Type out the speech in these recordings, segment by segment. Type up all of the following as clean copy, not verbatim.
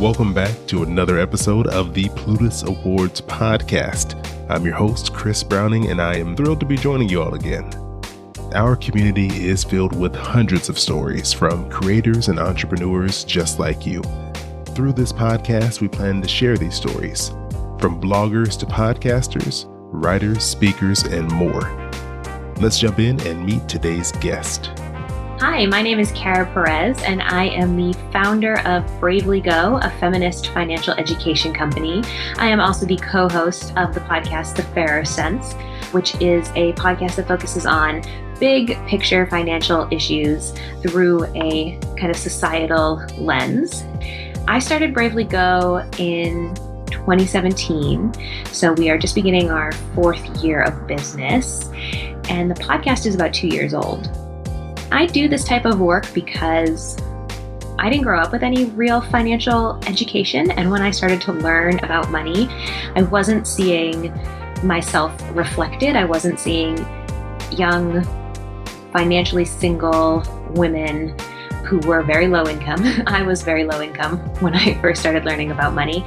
Welcome back to another episode of the Plutus Awards podcast. I'm your host, Chris Browning, and I am thrilled to be joining you all again. Our community is filled with hundreds of stories from creators and entrepreneurs just like you. Through this podcast, we plan to share these stories, from bloggers to podcasters, writers, speakers, and more. Let's jump in and meet today's guest. Hi, my name is Perez, and I am the founder of Bravely Go, a feminist financial education company. I am also the co-host of the podcast, The Fairer Sense, which is a podcast that focuses on big picture financial issues through a kind of societal lens. I started Bravely Go in 2017, so we are just beginning our fourth year of business, and the podcast is about 2 years old. I do this type of work because I didn't grow up with any real financial education, and when I started to learn about money, I wasn't seeing myself reflected. I wasn't seeing young, financially single women who were very low income. I was very low income when I first started learning about money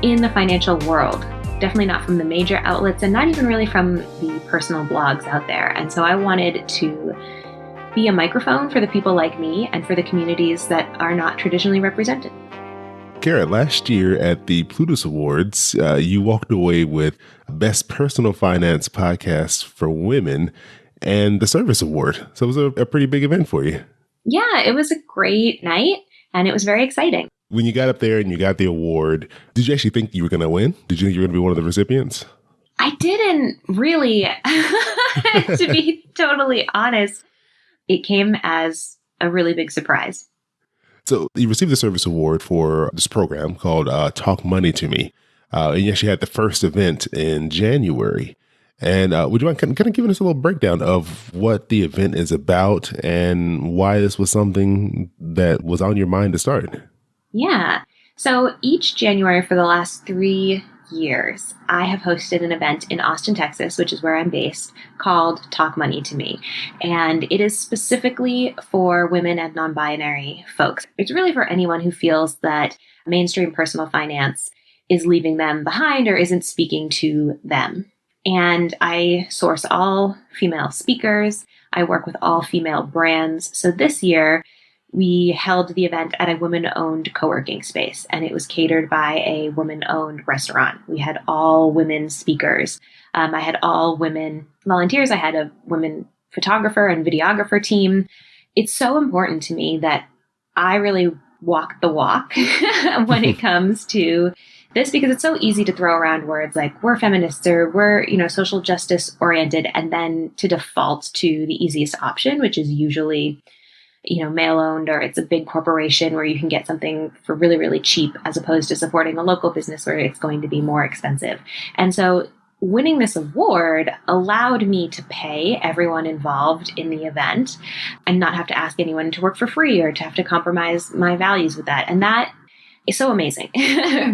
in the financial world. Definitely not from the major outlets and not even really from the personal blogs out there. And so I wanted to be a microphone for the people like me and for the communities that are not traditionally represented. Kara, last year at the Plutus Awards, you walked away with Best Personal Finance Podcast for Women and the Service Award. So it was a pretty big event for you. Yeah, it was a great night and it was very exciting. When you got up there and you got the award, did you actually think you were going to win? Did you think you were going to be one of the recipients? I didn't really, to be totally honest. It came as a really big surprise. So you received the service award for this program called Talk Money to Me. And you actually had the first event in January. And would you mind kind of giving us a little breakdown of what the event is about and why this was something that was on your mind to start? Yeah. So each January for the last 3 years, I have hosted an event in Austin, Texas, which is where I'm based, called Talk Money to Me. And it is specifically for women and non-binary folks. It's really for anyone who feels that mainstream personal finance is leaving them behind or isn't speaking to them. And I source all female speakers. I work with all female brands. So this year, we held the event at a women-owned co-working space, and it was catered by a women-owned restaurant. We had all women speakers. I had all women volunteers. I had a women photographer and videographer team. It's so important to me that I really walk the walk when it comes to this, because it's so easy to throw around words like we're feminists or we're, social justice oriented, and then to default to the easiest option, which is usually male-owned, or it's a big corporation where you can get something for really, really cheap, as opposed to supporting a local business where it's going to be more expensive. And so winning this award allowed me to pay everyone involved in the event and not have to ask anyone to work for free or to have to compromise my values with that. And that is so amazing.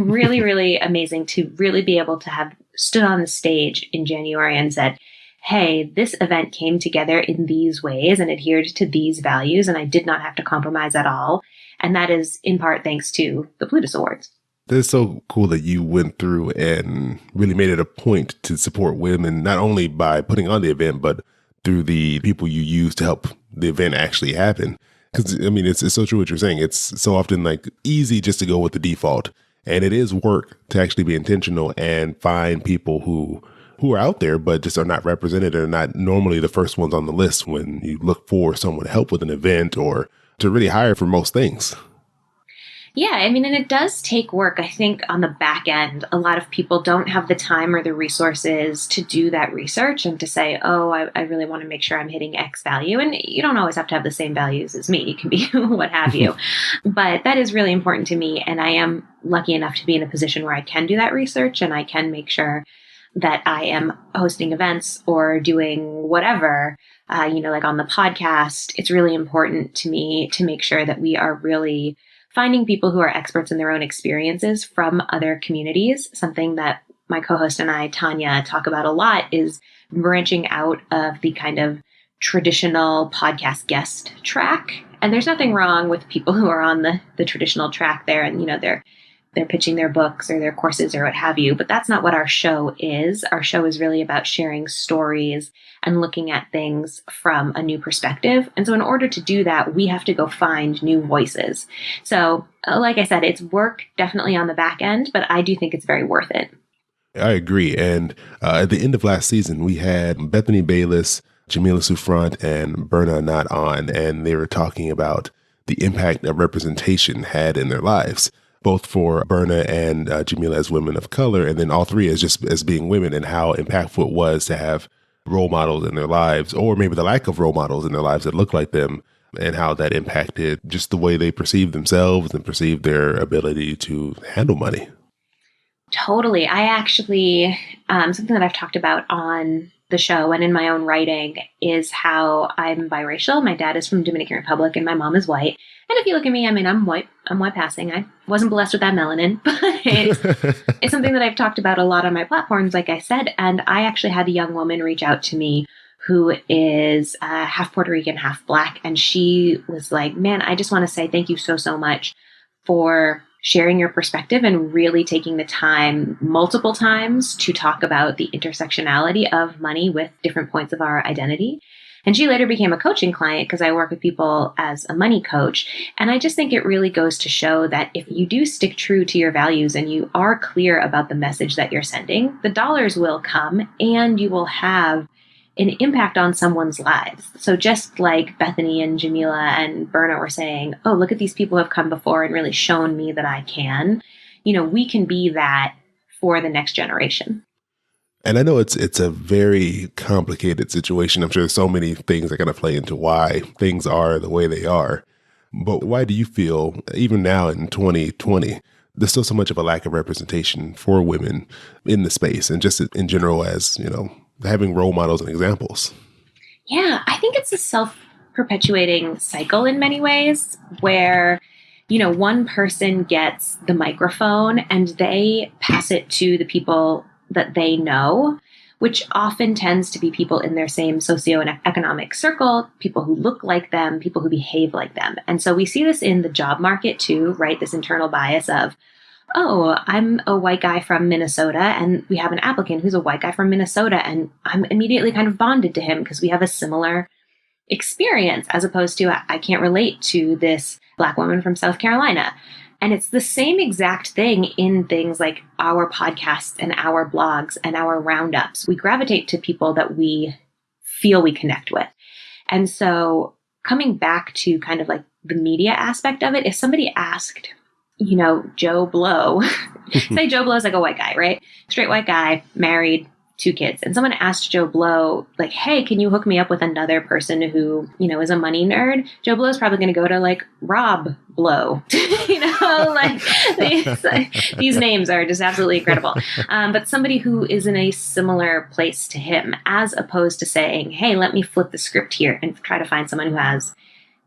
Really, really amazing to really be able to have stood on the stage in January and said, hey, this event came together in these ways and adhered to these values, and I did not have to compromise at all. And that is in part thanks to the Plutus Awards. It's so cool that you went through and really made it a point to support women, not only by putting on the event, but through the people you use to help the event actually happen. Because, it's so true what you're saying. It's so often easy just to go with the default. And it is work to actually be intentional and find people who are out there, but just are not represented and are not normally the first ones on the list when you look for someone to help with an event or to really hire for most things. Yeah, and it does take work. I think on the back end, a lot of people don't have the time or the resources to do that research and to say, oh, I really want to make sure I'm hitting X value. And you don't always have to have the same values as me. You can be what have you. But that is really important to me. And I am lucky enough to be in a position where I can do that research and I can make sure that I am hosting events or doing whatever, like on the podcast. It's really important to me to make sure that we are really finding people who are experts in their own experiences from other communities. Something that my co-host and I, Tanya, talk about a lot is branching out of the kind of traditional podcast guest track. And there's nothing wrong with people who are on the traditional track there and, they're they're pitching their books or their courses or what have you. But that's not what our show is. Our show is really about sharing stories and looking at things from a new perspective. And so in order to do that, we have to go find new voices. So like I said, it's work definitely on the back end, but I do think it's very worth it. I agree. And at the end of last season, we had Bethany Bayless, Jamila Souffrant, and Berna Not on, and they were talking about the impact that representation had in their lives, both for Berna and Jamila as women of color, and then all three as being women, and how impactful it was to have role models in their lives, or maybe the lack of role models in their lives that look like them, and how that impacted just the way they perceive themselves and perceive their ability to handle money. Totally. I actually, something that I've talked about on the show and in my own writing is how I'm biracial. My dad is from Dominican Republic and my mom is white. And if you look at me, I mean, I'm white passing. I wasn't blessed with that melanin, but it's something that I've talked about a lot on my platforms, like I said. And I actually had a young woman reach out to me who is half Puerto Rican, half Black. And she was like, man, I just want to say thank you so, so much for sharing your perspective and really taking the time multiple times to talk about the intersectionality of money with different points of our identity. And she later became a coaching client because I work with people as a money coach. And I just think it really goes to show that if you do stick true to your values and you are clear about the message that you're sending, the dollars will come and you will have an impact on someone's lives. So just like Bethany and Jamila and Berna were saying, oh, look at these people who have come before and really shown me that I can, we can be that for the next generation. And I know it's a very complicated situation. I'm sure there's so many things that kind of play into why things are the way they are. But why do you feel, even now in 2020, there's still so much of a lack of representation for women in the space and just in general as, having role models and examples? Yeah, I think it's a self-perpetuating cycle in many ways where, one person gets the microphone and they pass it to the people that they know, which often tends to be people in their same socioeconomic circle, people who look like them, people who behave like them. And so we see this in the job market too, right? This internal bias of, oh, I'm a white guy from Minnesota and we have an applicant who's a white guy from Minnesota and I'm immediately kind of bonded to him because we have a similar experience as opposed to I can't relate to this Black woman from South Carolina. And it's the same exact thing in things like our podcasts and our blogs and our roundups. We gravitate to people that we feel we connect with. And so coming back to kind of like the media aspect of it, if somebody asked, Joe Blow, say Joe Blow's like a white guy, right? Straight white guy, married, 2 kids. And someone asked Joe Blow, like, hey, can you hook me up with another person who, is a money nerd? Joe Blow's probably going to go to like Rob Blow, these names are just absolutely incredible. But somebody who is in a similar place to him, as opposed to saying, hey, let me flip the script here and try to find someone who has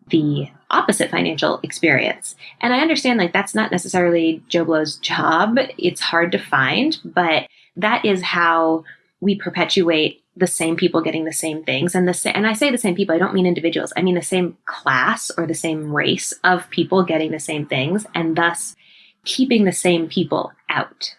the opposite financial experience. And I understand like that's not necessarily Joe Blow's job. It's hard to find, but that is how we perpetuate the same people getting the same things. And I say the same people, I don't mean individuals. I mean the same class or the same race of people getting the same things and thus keeping the same people out.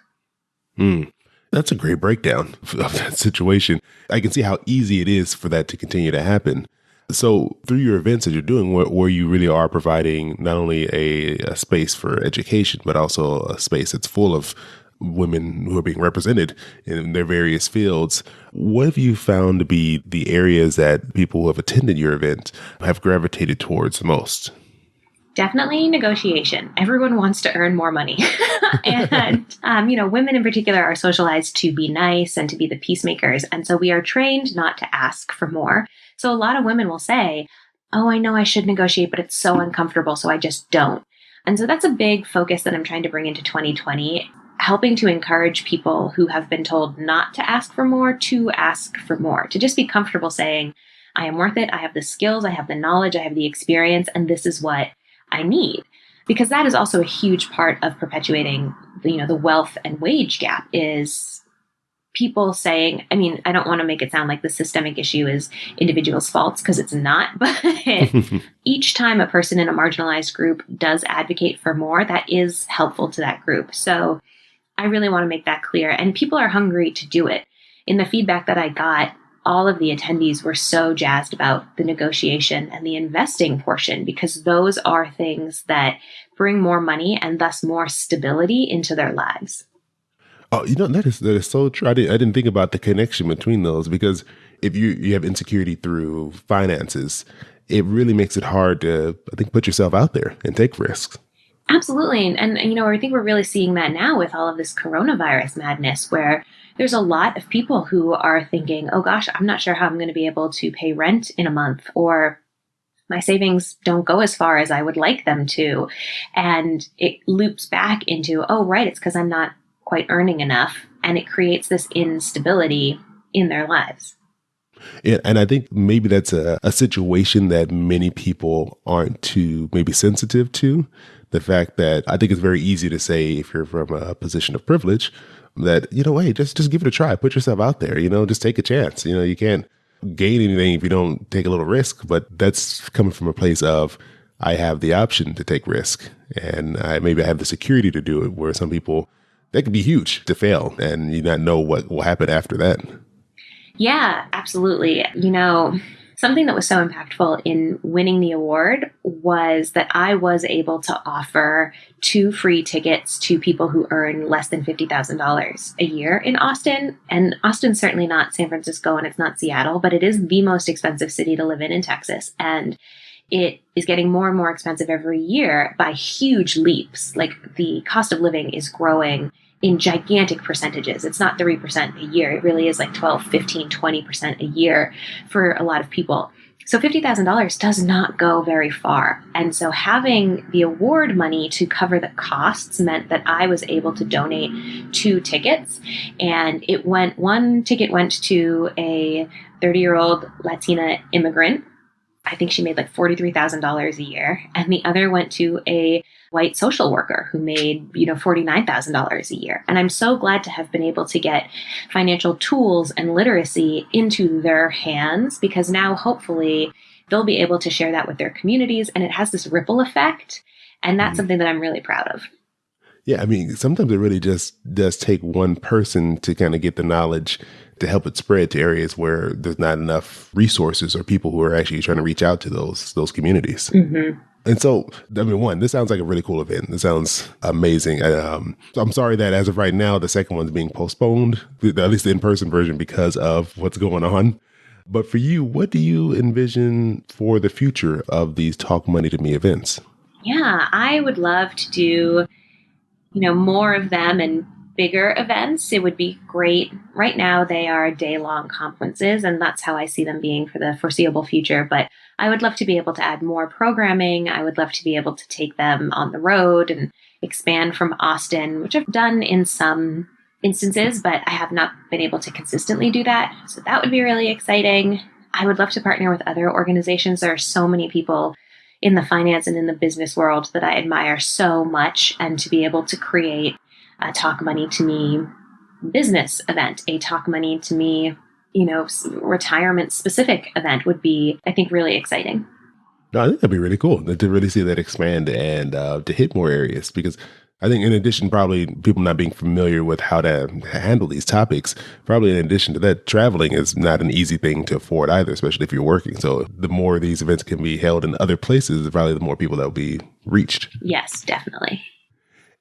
That's a great breakdown of that situation. I can see how easy it is for that to continue to happen. So through your events that you're doing, where you really are providing not only a space for education, but also a space that's full of women who are being represented in their various fields, what have you found to be the areas that people who have attended your event have gravitated towards the most? Definitely negotiation. Everyone wants to earn more money. And, women in particular are socialized to be nice and to be the peacemakers. And so we are trained not to ask for more. So a lot of women will say, oh, I know I should negotiate, but it's so uncomfortable, so I just don't. And so that's a big focus that I'm trying to bring into 2020, helping to encourage people who have been told not to ask for more, to just be comfortable saying, I am worth it. I have the skills, I have the knowledge, I have the experience, and this is what I need. Because that is also a huge part of perpetuating, the wealth and wage gap is people saying, I mean, I don't want to make it sound like the systemic issue is individuals' faults because it's not, but each time a person in a marginalized group does advocate for more, that is helpful to that group. So I really want to make that clear. And people are hungry to do it. In the feedback that I got, all of the attendees were so jazzed about the negotiation and the investing portion because those are things that bring more money and thus more stability into their lives. Oh, that is so true. I didn't think about the connection between those because if you have insecurity through finances, it really makes it hard to, I think, put yourself out there and take risks. Absolutely. And I think we're really seeing that now with all of this coronavirus madness where there's a lot of people who are thinking, oh gosh, I'm not sure how I'm going to be able to pay rent in a month, or my savings don't go as far as I would like them to. And it loops back into, oh, right, it's because I'm not quite earning enough. And it creates this instability in their lives. Yeah, and I think maybe that's a situation that many people aren't too maybe sensitive to. The fact that I think it's very easy to say if you're from a position of privilege that, hey, just give it a try. Put yourself out there, just take a chance. You can't gain anything if you don't take a little risk. But that's coming from a place of I have the option to take risk and maybe I have the security to do it, where some people, that could be huge to fail and you not know what will happen after that. Yeah, absolutely. Something that was so impactful in winning the award was that I was able to offer 2 free tickets to people who earn less than $50,000 a year in Austin. And Austin's certainly not San Francisco and it's not Seattle, but it is the most expensive city to live in Texas. And it is getting more and more expensive every year by huge leaps. Like the cost of living is growing in gigantic percentages. It's not 3% a year. It really is like 12, 15, 20% a year for a lot of people. So $50,000 does not go very far. And so having the award money to cover the costs meant that I was able to donate 2 tickets. And one ticket went to a 30-year-old Latina immigrant. I think she made like $43,000 a year. And the other went to a white social worker who made, $49,000 a year. And I'm so glad to have been able to get financial tools and literacy into their hands because now hopefully they'll be able to share that with their communities and it has this ripple effect. And that's something that I'm really proud of. Yeah, I mean, sometimes it really just does take one person to kind of get the knowledge to help it spread to areas where there's not enough resources or people who are actually trying to reach out to those communities. Mm-hmm. And so, I mean, this sounds like a really cool event. This sounds amazing. So I'm sorry that as of right now, the second one's being postponed, at least the in-person version, because of what's going on. But for you, what do you envision for the future of these Talk Money to Me events? Yeah, I would love to do, more of them and bigger events. It would be great. Right now, they are day-long conferences, and that's how I see them being for the foreseeable future. But I would love to be able to add more programming. I would love to be able to take them on the road and expand from Austin, which I've done in some instances, but I have not been able to consistently do that. So that would be really exciting. I would love to partner with other organizations. There are so many people in the finance and in the business world that I admire so much, and to be able to create a Talk Money to Me business event, a Talk Money to Me, retirement specific event would be, I think, really exciting. No, I think that'd be really cool to really see that expand and to hit more areas, because I think in addition, probably people not being familiar with how to handle these topics, probably in addition to that, traveling is not an easy thing to afford either, especially if you're working. So the more these events can be held in other places, probably the more people that will be reached. Yes, definitely.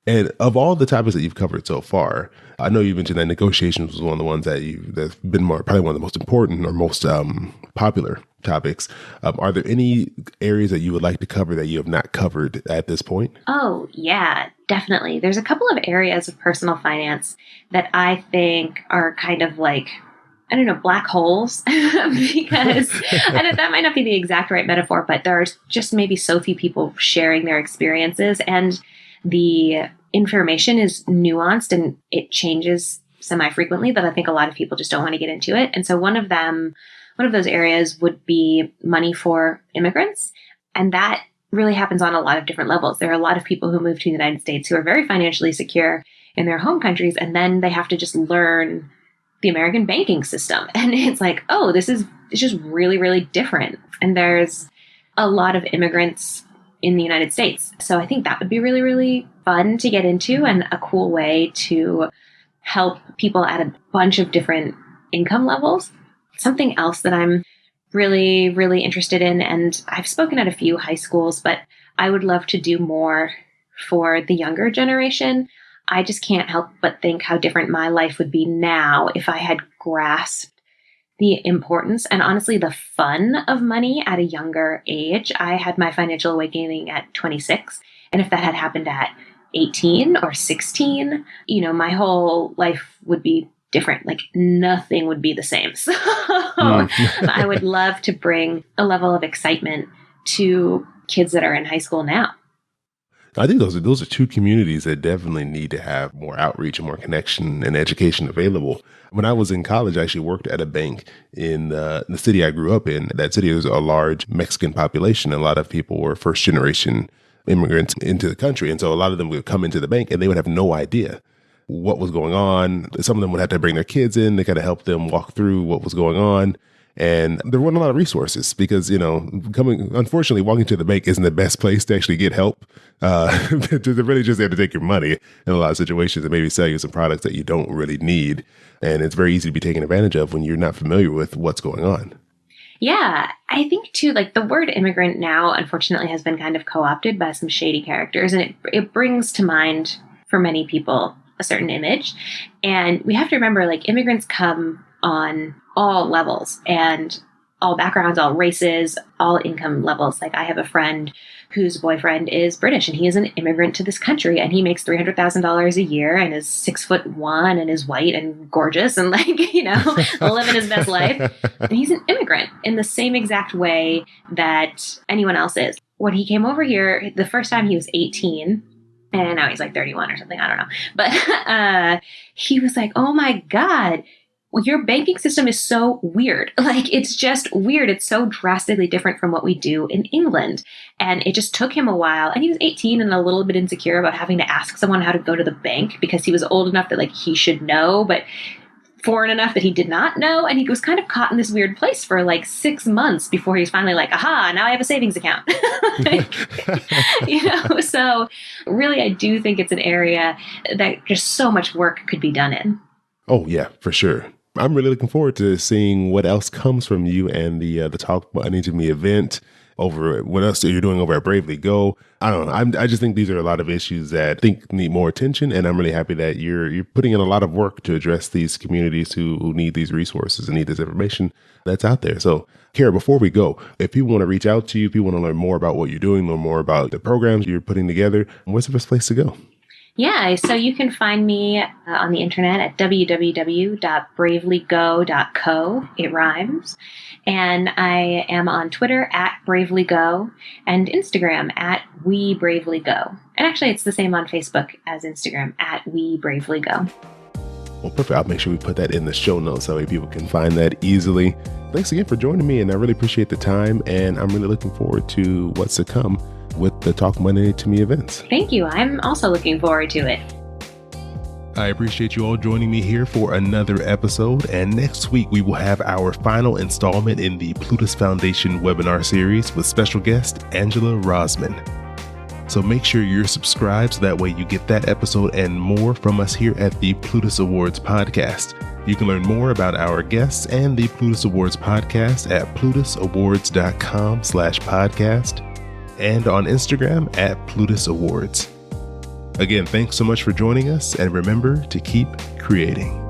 And of all the topics that you've covered so far, I know you mentioned that negotiations was one of the ones that's been probably one of the most important or most popular topics. Are there any areas that you would like to cover that you have not covered at this point? Oh, yeah, definitely. There's a couple of areas of personal finance that I think are kind of like, I don't know, black holes, because that might not be the exact right metaphor, but there are just maybe so few people sharing their experiences, and the information is nuanced and it changes semi-frequently that I think a lot of people just don't want to get into it. And so one of those areas would be money for immigrants. And that really happens on a lot of different levels. There are a lot of people who move to the United States who are very financially secure in their home countries, and then they have to just learn the American banking system. And it's like, oh, it's just really, really different. And there's a lot of immigrants in the United States. So I think that would be really, really fun to get into and a cool way to help people at a bunch of different income levels. Something else that I'm really, really interested in, and I've spoken at a few high schools, but I would love to do more for the younger generation. I just can't help but think how different my life would be now if I had grasped the importance and honestly the fun of money at a younger age. I had my financial awakening at 26. And if that had happened at 18 or 16, my whole life would be different. Like nothing would be the same. So I would love to bring a level of excitement to kids that are in high school now. I think those are two communities that definitely need to have more outreach and more connection and education available. When I was in college, I actually worked at a bank in the city I grew up in. That city was a large Mexican population. A lot of people were first generation immigrants into the country. And so a lot of them would come into the bank and they would have no idea what was going on. Some of them would have to bring their kids in. They kind of help them walk through what was going on. And there weren't a lot of resources because, unfortunately, walking to the bank isn't the best place to actually get help. They're really just there to take your money in a lot of situations and maybe sell you some products that you don't really need. And it's very easy to be taken advantage of when you're not familiar with what's going on. Yeah, I think too, like the word immigrant now, unfortunately, has been kind of co-opted by some shady characters. And it brings to mind for many people a certain image. And we have to remember, like, immigrants come on all levels and all backgrounds, all races, all income levels. Like I have a friend whose boyfriend is British and he is an immigrant to this country and he makes $300,000 a year and is 6'1" and is white and gorgeous and living his best life. And he's an immigrant in the same exact way that anyone else is. When he came over here, the first time he was 18, and now he's like 31 or something. I don't know. But he was like, oh my God, your banking system is so weird. Like, it's just weird. It's so drastically different from what we do in England. And it just took him a while. And he was 18 and a little bit insecure about having to ask someone how to go to the bank because he was old enough that like he should know, but foreign enough that he did not know. And he was kind of caught in this weird place for like 6 months before he's finally like, aha, now I have a savings account. So really, I do think it's an area that just so much work could be done in. Oh, yeah, for sure. I'm really looking forward to seeing what else comes from you and the Talk Money to Me event over what else you're doing over at Bravely Go. I don't know. I just think these are a lot of issues that I think need more attention. And I'm really happy that you're putting in a lot of work to address these communities who need these resources and need this information that's out there. So, Kara, before we go, if people want to reach out to you, if you want to learn more about what you're doing, learn more about the programs you're putting together, what's the best place to go? Yeah, so you can find me on the internet at www.bravelygo.co. It rhymes. And I am on Twitter at BravelyGo and Instagram at WeBravelyGo. And actually, it's the same on Facebook as Instagram at WeBravelyGo. Well, perfect. I'll make sure we put that in the show notes so that people can find that easily. Thanks again for joining me, and I really appreciate the time. And I'm really looking forward to what's to come with the Talk Money to Me events. Thank you. I'm also looking forward to it. I appreciate you all joining me here for another episode. And next week, we will have our final installment in the Plutus Foundation webinar series with special guest Angela Rosman. So make sure you're subscribed so that way you get that episode and more from us here at the Plutus Awards podcast. You can learn more about our guests and the Plutus Awards podcast at plutusawards.com/podcast. and on Instagram at Plutus Awards. Again, thanks so much for joining us, and remember to keep creating.